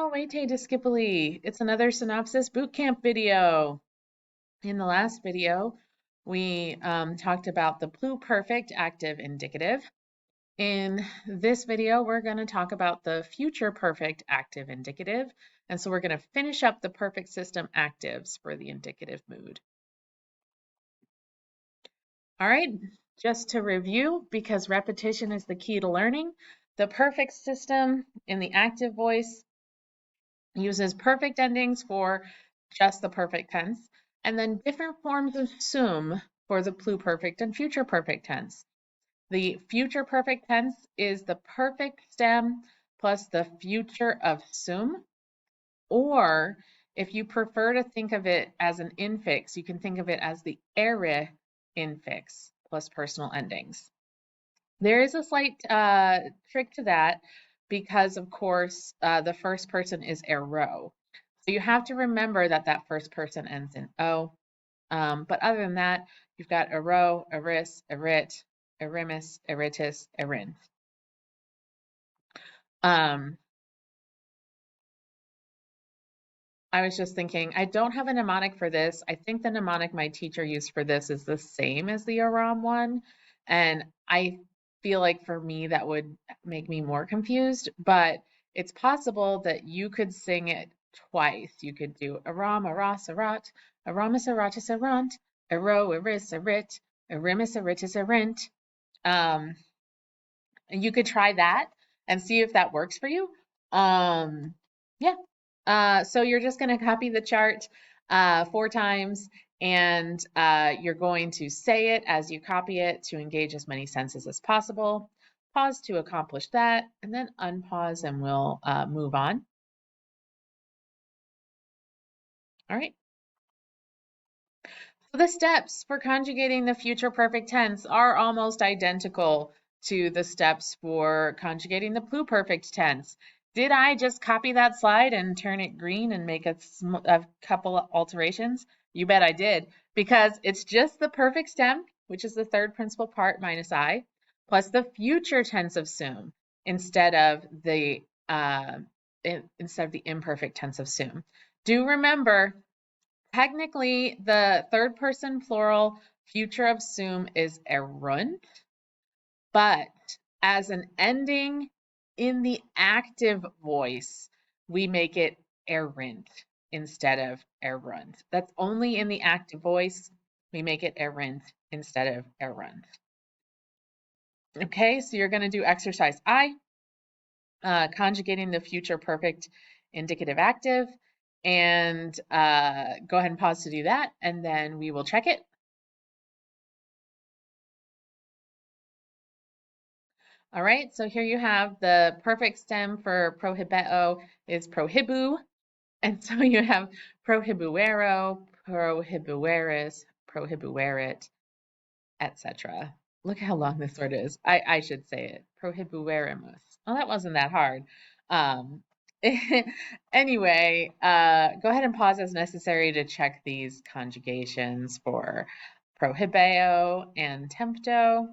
Alrighty, Disciply. It's another Synopsis Bootcamp video. In the last video, we talked about the pluperfect active indicative. In this video, we're going to talk about the future perfect active indicative. And so we're going to finish up the perfect system actives for the indicative mood. All right, just to review, because repetition is the key to learning, the perfect system in the active voice uses perfect endings for just the perfect tense, and then different forms of sum for the pluperfect and future perfect tense. The future perfect tense is the perfect stem plus the future of sum, or if you prefer to think of it as an infix, you can think of it as the ere infix plus personal endings. There is a slight trick to that because, of course, the first person is ero. So you have to remember that that first person ends in O. But other than that, you've got ero, eris, erit, erimis, eritis, erint. I was just thinking, I don't have a mnemonic for this. I think the mnemonic my teacher used for this is the same as the Aram one. And I feel like for me, that would make me more confused, but it's possible that you could sing it twice. You could do Aram, Aras, Arat, Aramis, Aratis, Arant, Ero, Eris, Erit, Erimis, Eritis, Erint. And you could try that and see if that works for you. Yeah. So you're just going to copy the chart 4 times, and you're going to say it as you copy it to engage as many senses as possible. Pause to accomplish that, and then unpause, and we'll move on. All right. So the steps for conjugating the future perfect tense are almost identical to the steps for conjugating the pluperfect tense. Did I just copy that slide and turn it green and make a couple of alterations? You bet I did, because it's just the perfect stem, which is the third principal part minus I, plus the future tense of sum instead of the imperfect tense of sum. Do remember, technically, the third person plural future of sum is erunt, but as an ending in the active voice, we make it errant instead of erunt. That's only in the active voice. We make it errant instead of erunt. Okay, so you're going to do exercise I, conjugating the future perfect indicative active, and go ahead and pause to do that, and then we will check it. All right, so here you have the perfect stem for prohibeo is prohibu, and so you have prohibuero, prohibueris, prohibuerit, etc. Look how long this word is. I should say it. Prohibuerimus. Oh, that wasn't that hard. Um, anyway, go ahead and pause as necessary to check these conjugations for prohibeo and tempto.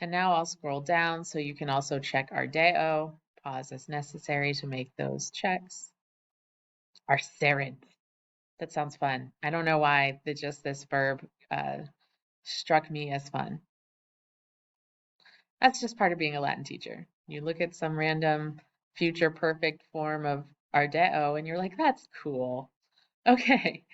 And now I'll scroll down so you can also check ardeo. Pause as necessary to make those checks. Arcerent. That sounds fun. I don't know why just this verb struck me as fun. That's just part of being a Latin teacher. You look at some random future perfect form of ardeo and you're like, that's cool. Okay.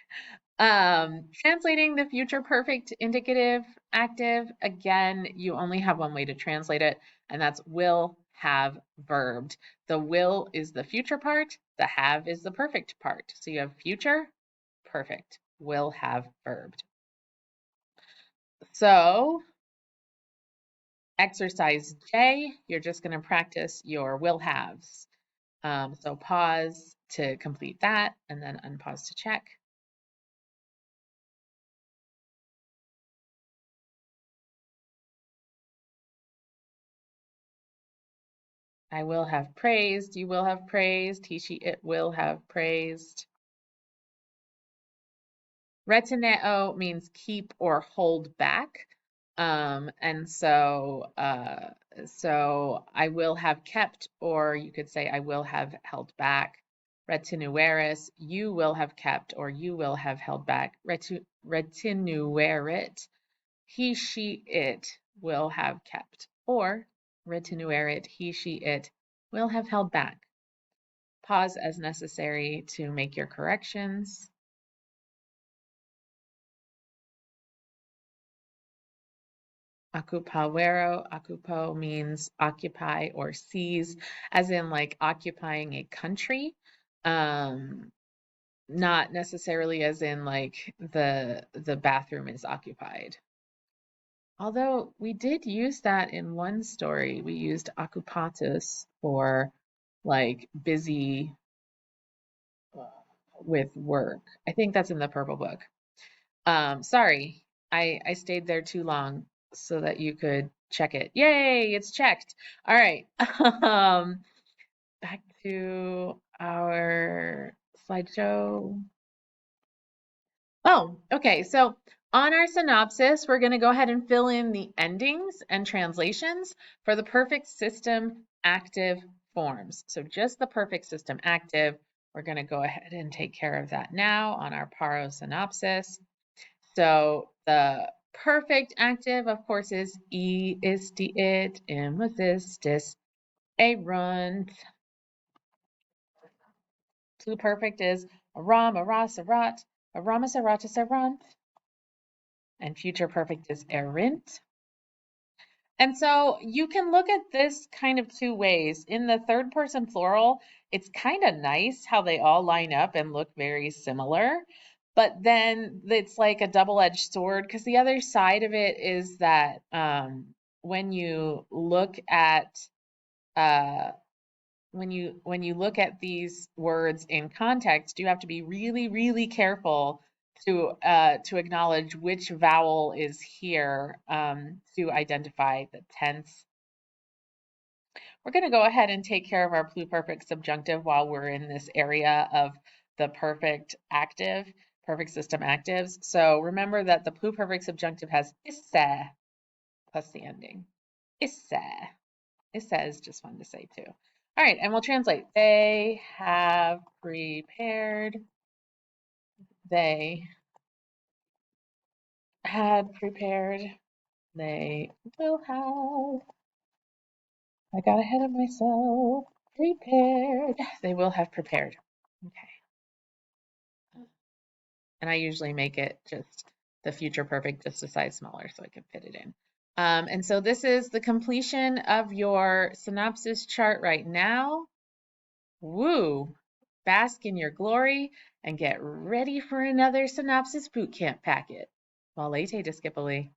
Translating the future perfect indicative active, again, you only have one way to translate it, and that's will have verbed. The will is the future part, the have is the perfect part. So you have future, perfect, will have verbed. So exercise J, you're just going to practice your will haves. So pause to complete that, and then unpause to check. I will have praised, you will have praised, he, she, it will have praised. Retineo means keep or hold back. And so So I will have kept, or you could say I will have held back. Retinueris, you will have kept, or you will have held back. Retinuerit, he, she, it will have kept, or retinuerit, he, she, it will have held back. Pause as necessary to make your corrections. Ocupawero, ocupo means occupy or seize, as in like occupying a country. Not necessarily as in like the bathroom is occupied. Although we did use that in one story. We used occupatus for like busy with work. I think that's in the purple book. Sorry, I stayed there too long so that you could check it. Yay, it's checked. All right. Back to our slideshow. Oh, okay. So on our synopsis, we're going to go ahead and fill in the endings and translations for the perfect system active forms. So just the perfect system active. We're going to go ahead and take care of that now on our Paro synopsis. So the perfect active, of course, is isti it, im istis, erunt. Pluperfect is aram, aras, arat, aramis, aratus, arant. And future perfect is erint. And so you can look at this kind of two ways. In the third person plural, it's kind of nice how they all line up and look very similar. But then it's like a double-edged sword because the other side of it is that when you look at uh, when you look at these words in context, you have to be really, really careful to acknowledge which vowel is here to identify the tense. We're going to go ahead and take care of our pluperfect subjunctive while we're in this area of the perfect active, perfect system actives. So remember that the pluperfect subjunctive has isse plus the ending. Isse. Isse is just fun to say too. All right, and we'll translate. They have prepared. They had prepared. They will have. I got ahead of myself. Prepared. They will have prepared. Okay. And I usually make it just the future perfect just a size smaller so I can fit it in. And so this is the completion of your synopsis chart right now. Woo! Bask in your glory and get ready for another synopsis bootcamp packet. Valete discipuli.